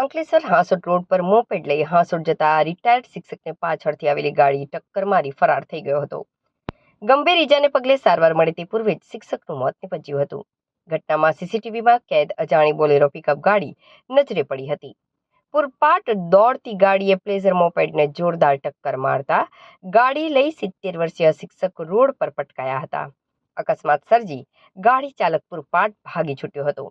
Ankleshwar Hansot road પર moped લઈ હાંસોટ જતા રિટાયર્ડ શિક્ષકને પાછળથી આવેલી ગાડી ટક્કર મારી ફરાર થઈ ગયો હતો. ગંભીર ઈજાને પગલે સારવાર મળે તે પૂર્વે જ શિક્ષકનું મોત નીપજ્યું હતું. ઘટનામાં સીસીટીવીમાં કેદ અજાણી બોલેરો પિકઅપ ગાડી નજરે પડી હતી. પૂરપાટ દોડતી ગાડીએ પ્લેઝર મોપેડને જોરદાર ટક્કર મારતા ગાડી લઈ 70 વર્ષીય શિક્ષક રોડ પર પટકાયા હતા. અકસ્માત સર્જી ગાડી ચાલક પૂરપાટ ભાગી છૂટ્યો હતો.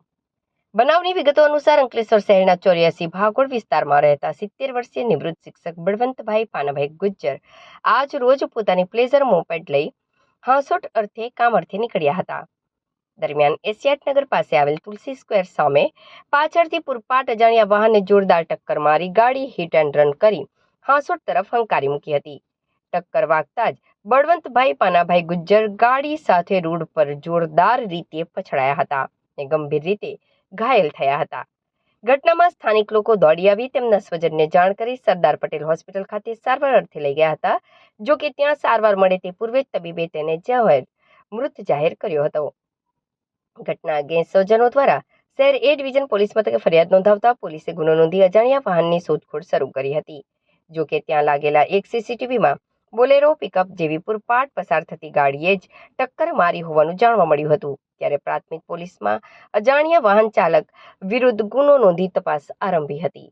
બનાવની વિગતો અનુસાર અંકલેશ્વર શહેરના 84 ભાગોળ વિસ્તારમાં રહેતા 70 વર્ષીય નિવૃત્ત શિક્ષક બળવંતભાઈ પાનાભાઈ ગુજ્જર આજ રોજ પોતાની પ્લેઝર મોપેડ લઈ હાંસોટ કામ અર્થે નીકળ્યા હતા. દરમિયાન એશિયાટનગર પાસે આવેલ તુલસી સ્ક્વેર સામે પાછળથી પૂરપાટ અજાણ્યા વાહને જોરદાર ટક્કર મારી ગાડી હિટ એન્ડ રન કરી હાંસોટ તરફ હંકારી મૂકી હતી. ટક્કર વાગતા જ બળવંતભાઈ પાનાભાઈ ગુજ્જર ગાડી સાથે રોડ પર જોરદાર રીતે પછડાયા હતા અને ગંભીર રીતે ઘાયલ થયા હતા. ઘટનામાં સ્થાનિક લોકો દોડી આવી તેમના સ્વજનને જાણ કરી સરદાર પટેલ હોસ્પિટલ ખાતે સારવાર અર્થે લઈ ગયા હતા. જો કે ત્યાં સારવાર મળે તે પૂર્વે જ તબીબે તેને મૃત જાહેર કર્યો હતો. ઘટના અંગે સ્વજનો દ્વારા શહેર એ ડિવિઝન પોલીસ મથકે ફરિયાદ નોંધાવતા પોલીસે ગુનો નોંધી અજાણ્યા વાહનની શોધખોળ શરૂ કરી હતી. જો કે ત્યાં લાગેલા એક સીસીટીવીમાં બોલેરો પિકઅપ જેવી પૂરપાટ પસાર થતી ગાડીએ જ ટક્કર મારી હોવાનું જાણવા મળ્યું હતું. ત્યારે પ્રાથમિક પોલીસમાં અજાણ્યા વાહન ચાલક વિરુદ્ધ ગુનો નોંધી તપાસ આરંભી હતી.